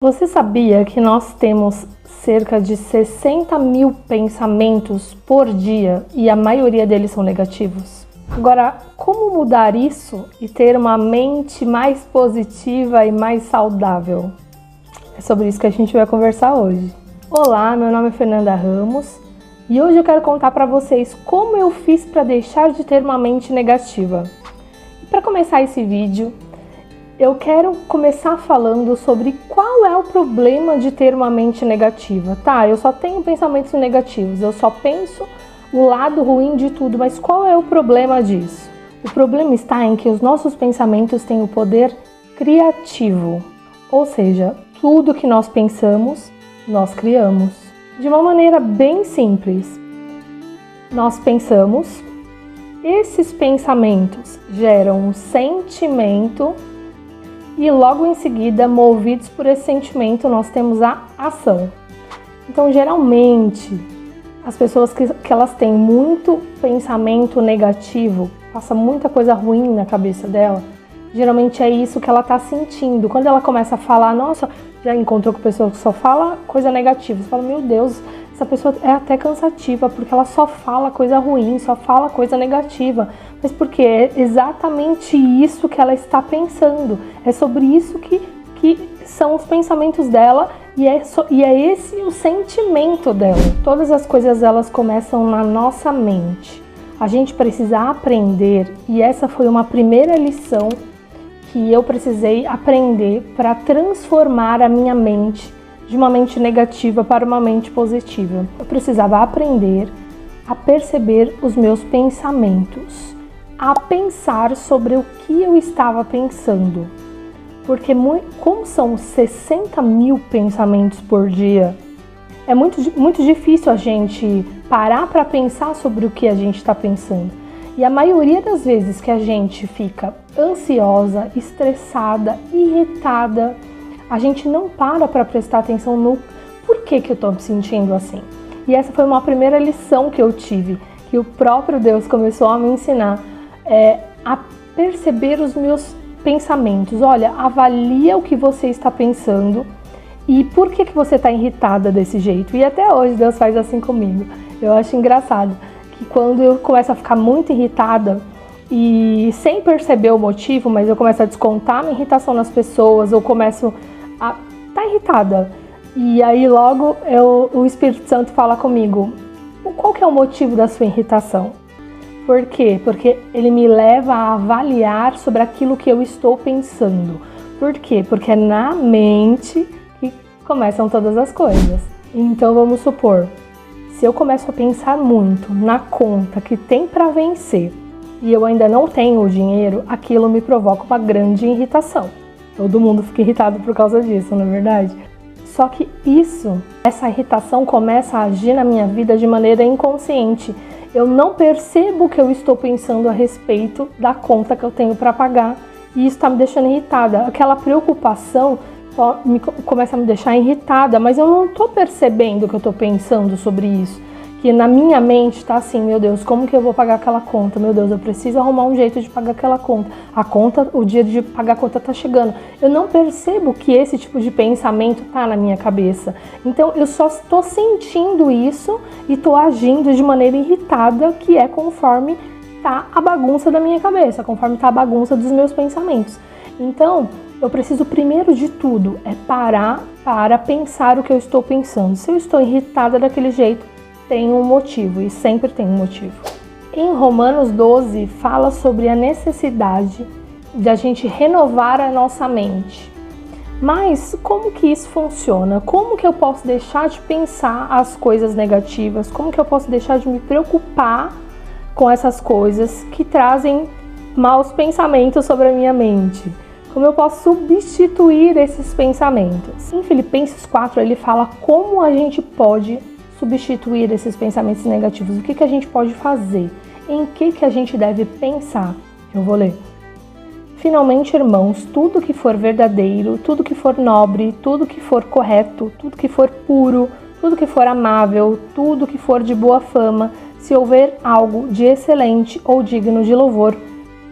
Você sabia que nós temos cerca de 60 mil pensamentos por dia e a maioria deles são negativos? Agora, como mudar isso e ter uma mente mais positiva e mais saudável? É sobre isso que a gente vai conversar hoje. Olá, meu nome é Fernanda Ramos e hoje eu quero contar para vocês como eu fiz para deixar de ter uma mente negativa. E para começar esse vídeo, eu quero começar falando sobre qual é o problema de ter uma mente negativa. Tá, eu só tenho pensamentos negativos, eu só penso o lado ruim de tudo, mas qual é o problema disso? O problema está em que os nossos pensamentos têm o poder criativo, ou seja, tudo que nós pensamos, nós criamos. De uma maneira bem simples, nós pensamos, esses pensamentos geram um sentimento e logo em seguida, movidos por esse sentimento, nós temos a ação. Então, geralmente, as pessoas que elas têm muito pensamento negativo, passa muita coisa ruim na cabeça dela, geralmente é isso que ela está sentindo. Quando ela começa a falar, nossa, já encontrou com pessoas que só fala coisa negativa, você fala, meu Deus, essa pessoa é até cansativa, porque ela só fala coisa ruim, só fala coisa negativa. Mas porque é exatamente isso que ela está pensando. É sobre isso que são os pensamentos dela e é esse o sentimento dela. Todas as coisas elas começam na nossa mente. A gente precisa aprender, e essa foi uma primeira lição que eu precisei aprender para transformar a minha mente de uma mente negativa para uma mente positiva. Eu precisava aprender a perceber os meus pensamentos, a pensar sobre o que eu estava pensando. Porque como são 60 mil pensamentos por dia, é muito difícil a gente parar para pensar sobre o que a gente está pensando. E a maioria das vezes que a gente fica ansiosa, estressada, irritada, a gente não para prestar atenção no porquê que eu estou me sentindo assim. E essa foi uma primeira lição que eu tive, que o próprio Deus começou a me ensinar, a perceber os meus pensamentos. Olha, avalia o que você está pensando e por que você está irritada desse jeito. E até hoje Deus faz assim comigo. Eu acho engraçado que quando eu começo a ficar muito irritada e sem perceber o motivo, mas eu começo a descontar minha irritação nas pessoas, eu começo a estar irritada. E aí logo o Espírito Santo fala comigo, qual que é o motivo da sua irritação? Por quê? Porque ele me leva a avaliar sobre aquilo que eu estou pensando. Por quê? Porque é na mente que começam todas as coisas. Então vamos supor, se eu começo a pensar muito na conta que tem para vencer e eu ainda não tenho o dinheiro, aquilo me provoca uma grande irritação. Todo mundo fica irritado por causa disso, não é verdade? Só que essa irritação começa a agir na minha vida de maneira inconsciente. Eu não percebo o que eu estou pensando a respeito da conta que eu tenho para pagar e isso está me deixando irritada. Aquela preocupação começa a me deixar irritada, mas eu não estou percebendo o que eu estou pensando sobre isso. Que na minha mente está assim, meu Deus, como que eu vou pagar aquela conta? Meu Deus, eu preciso arrumar um jeito de pagar aquela conta. O dia de pagar a conta está chegando. Eu não percebo que esse tipo de pensamento está na minha cabeça. Então eu só estou sentindo isso e estou agindo de maneira irritada, que é conforme está a bagunça da minha cabeça, conforme está a bagunça dos meus pensamentos. Então, eu preciso primeiro de tudo parar para pensar o que eu estou pensando. Se eu estou irritada daquele jeito, tem um motivo e sempre tem um motivo. Em Romanos 12 fala sobre a necessidade de a gente renovar a nossa mente. Mas como que isso funciona? Como que eu posso deixar de pensar as coisas negativas? Como que eu posso deixar de me preocupar com essas coisas que trazem maus pensamentos sobre a minha mente? Como eu posso substituir esses pensamentos? Em Filipenses 4 ele fala como a gente pode substituir esses pensamentos negativos. O que a gente pode fazer? Em que a gente deve pensar? Eu vou ler. Finalmente, irmãos, tudo que for verdadeiro, tudo que for nobre, tudo que for correto, tudo que for puro, tudo que for amável, tudo que for de boa fama, se houver algo de excelente ou digno de louvor,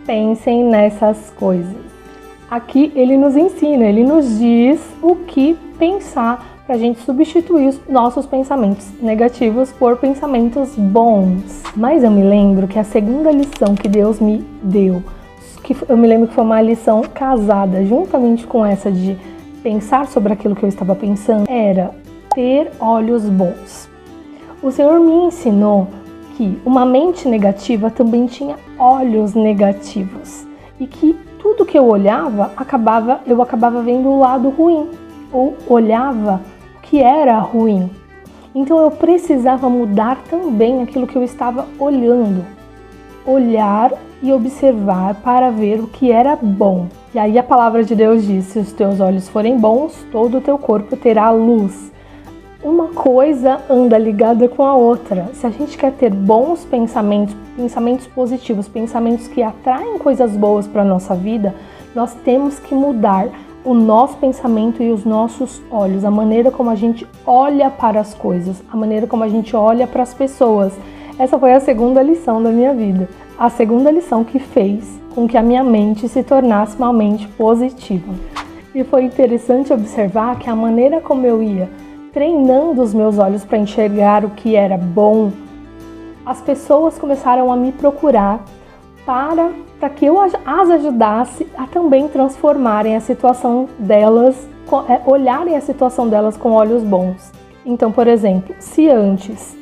pensem nessas coisas. Aqui ele nos ensina, ele nos diz o que pensar para a gente substituir os nossos pensamentos negativos por pensamentos bons. Mas eu me lembro que a segunda lição que Deus me deu, eu me lembro que foi uma lição casada, juntamente com essa de pensar sobre aquilo que eu estava pensando, era ter olhos bons. O Senhor me ensinou que uma mente negativa também tinha olhos negativos e que tudo que eu olhava, eu acabava vendo o lado ruim, ou olhava o que era ruim. Então eu precisava mudar também aquilo que eu estava olhando, olhar e observar para ver o que era bom. E aí a palavra de Deus diz: se os teus olhos forem bons, todo o teu corpo terá luz. Uma coisa anda ligada com a outra. Se a gente quer ter bons pensamentos, pensamentos positivos, pensamentos que atraem coisas boas para a nossa vida, nós temos que mudar o nosso pensamento e os nossos olhos, a maneira como a gente olha para as coisas, a maneira como a gente olha para as pessoas. Essa foi a segunda lição da minha vida. A segunda lição que fez com que a minha mente se tornasse uma mente positiva. E foi interessante observar que a maneira como eu ia treinando os meus olhos para enxergar o que era bom, as pessoas começaram a me procurar para que eu as ajudasse a também transformarem a situação delas, olharem a situação delas com olhos bons. Então, por exemplo, se antes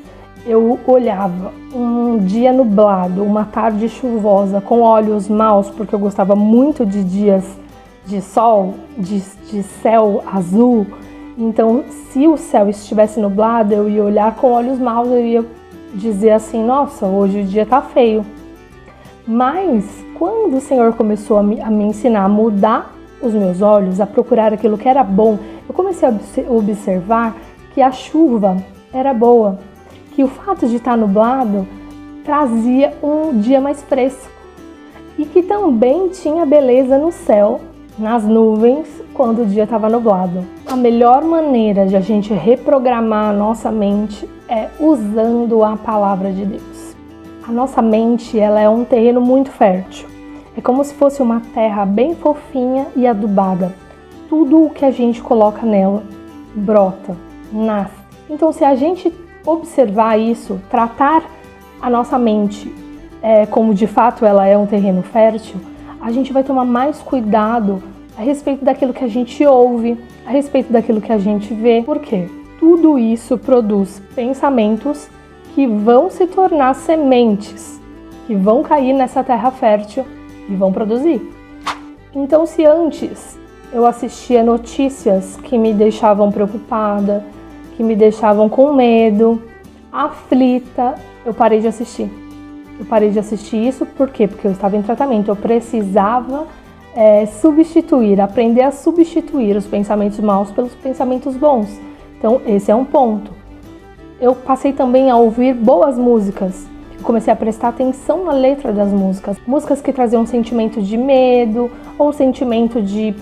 eu olhava um dia nublado, uma tarde chuvosa com olhos maus, porque eu gostava muito de dias de sol, de céu azul, então se o céu estivesse nublado, eu ia olhar com olhos maus, eu ia dizer assim: nossa, hoje o dia tá feio. Mas quando o Senhor começou a me ensinar a mudar os meus olhos, a procurar aquilo que era bom, eu comecei a observar que a chuva era boa, que o fato de estar nublado trazia um dia mais fresco e que também tinha beleza no céu, nas nuvens, quando o dia estava nublado. A melhor maneira de a gente reprogramar a nossa mente é usando a palavra de Deus. A nossa mente, ela é um terreno muito fértil. É como se fosse uma terra bem fofinha e adubada. Tudo o que a gente coloca nela brota, nasce. Então, se a gente observar isso, tratar a nossa mente como de fato ela é um terreno fértil, a gente vai tomar mais cuidado a respeito daquilo que a gente ouve, a respeito daquilo que a gente vê. Por quê? Tudo isso produz pensamentos que vão se tornar sementes, que vão cair nessa terra fértil e vão produzir. Então, se antes eu assistia notícias que me deixavam preocupada, que me deixavam com medo, aflita, eu parei de assistir. Eu parei de assistir isso, por quê? Porque eu estava em tratamento, eu precisava aprender a substituir os pensamentos maus pelos pensamentos bons. Então, esse é um ponto. Eu passei também a ouvir boas músicas. Eu comecei a prestar atenção na letra das músicas. Músicas que traziam um sentimento de medo, ou sentimento de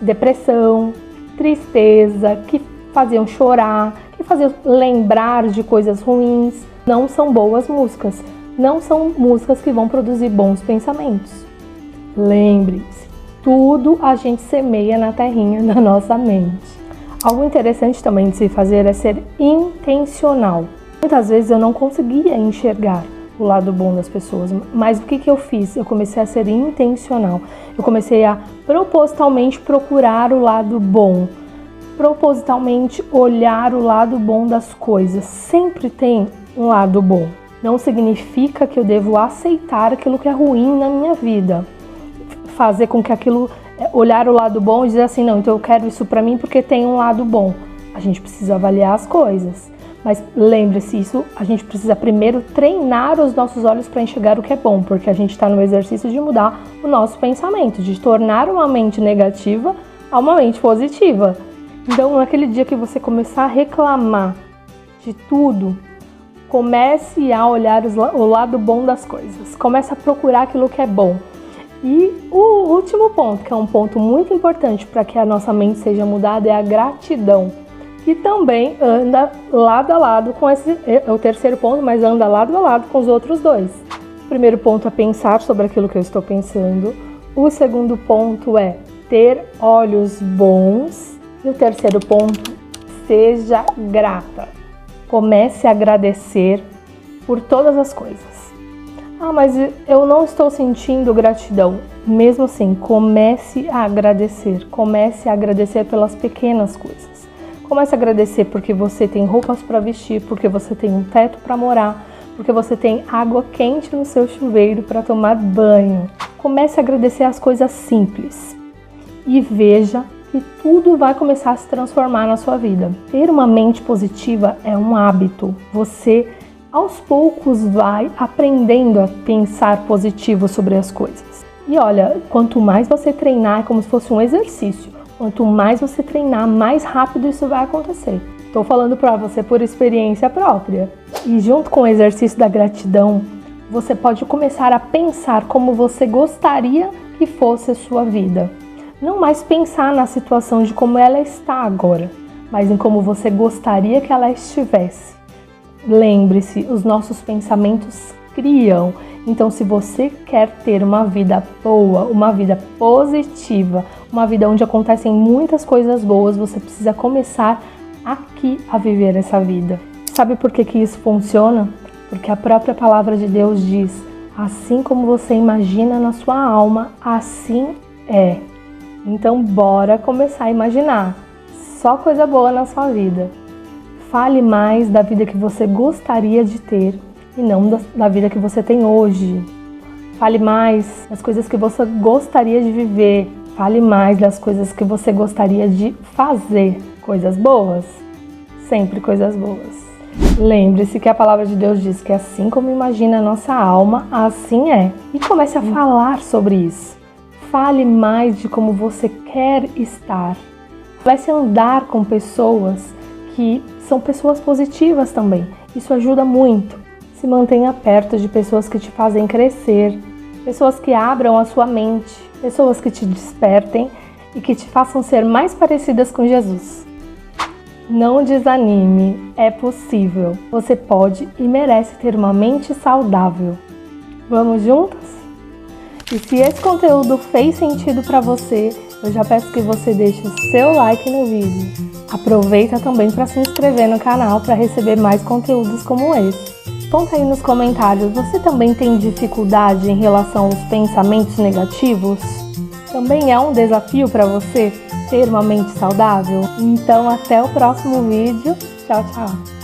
depressão, tristeza, que faziam chorar, que faziam lembrar de coisas ruins. Não são boas músicas. Não são músicas que vão produzir bons pensamentos. Lembre-se, tudo a gente semeia na terrinha da nossa mente. Algo interessante também de se fazer é ser intencional. Muitas vezes eu não conseguia enxergar o lado bom das pessoas, mas o que eu fiz? Eu comecei a ser intencional. Eu comecei a propositalmente procurar o lado bom, propositalmente olhar o lado bom das coisas. Sempre tem um lado bom. Não significa que eu devo aceitar aquilo que é ruim na minha vida. Fazer com que aquilo, olhar o lado bom e dizer assim, não, então eu quero isso pra mim porque tem um lado bom. A gente precisa avaliar as coisas. Mas lembre-se, isso a gente precisa primeiro treinar os nossos olhos para enxergar o que é bom, porque a gente está no exercício de mudar o nosso pensamento, de tornar uma mente negativa a uma mente positiva. Então, naquele dia que você começar a reclamar de tudo, comece a olhar o lado bom das coisas. Comece a procurar aquilo que é bom. E o último ponto, que é um ponto muito importante para que a nossa mente seja mudada, é a gratidão. Que também anda lado a lado com esse, é o terceiro ponto, mas anda lado a lado com os outros dois. O primeiro ponto é pensar sobre aquilo que eu estou pensando. O segundo ponto é ter olhos bons. E o terceiro ponto, seja grata. Comece a agradecer por todas as coisas. Ah, mas eu não estou sentindo gratidão. Mesmo assim, comece a agradecer. Comece a agradecer pelas pequenas coisas. Comece a agradecer porque você tem roupas para vestir, porque você tem um teto para morar, porque você tem água quente no seu chuveiro para tomar banho. Comece a agradecer as coisas simples e veja que tudo vai começar a se transformar na sua vida. Ter uma mente positiva é um hábito. Você, aos poucos, vai aprendendo a pensar positivo sobre as coisas. E olha, quanto mais você treinar, é como se fosse um exercício. Quanto mais você treinar, mais rápido isso vai acontecer. Estou falando para você por experiência própria. E junto com o exercício da gratidão, você pode começar a pensar como você gostaria que fosse a sua vida. Não mais pensar na situação de como ela está agora, mas em como você gostaria que ela estivesse. Lembre-se, os nossos pensamentos criam. Então, se você quer ter uma vida boa, uma vida positiva, uma vida onde acontecem muitas coisas boas, você precisa começar aqui a viver essa vida. Sabe por que isso funciona? Porque a própria palavra de Deus diz: assim como você imagina na sua alma, assim é. Então, bora começar a imaginar só coisa boa na sua vida. Fale mais da vida que você gostaria de ter e não da vida que você tem hoje. Fale mais das coisas que você gostaria de viver. Fale mais das coisas que você gostaria de fazer. Coisas boas, sempre coisas boas. Lembre-se que a palavra de Deus diz que assim como imagina a nossa alma, assim é. E comece a falar sobre isso. Fale mais de como você quer estar. Comece a andar com pessoas que são pessoas positivas também. Isso ajuda muito. Se mantenha perto de pessoas que te fazem crescer, pessoas que abram a sua mente, pessoas que te despertem e que te façam ser mais parecidas com Jesus. Não desanime, é possível. Você pode e merece ter uma mente saudável. Vamos juntas? E se esse conteúdo fez sentido para você, eu já peço que você deixe o seu like no vídeo. Aproveita também para se inscrever no canal para receber mais conteúdos como esse. Conta aí nos comentários, você também tem dificuldade em relação aos pensamentos negativos? Também é um desafio para você ter uma mente saudável? Então até o próximo vídeo. Tchau, tchau!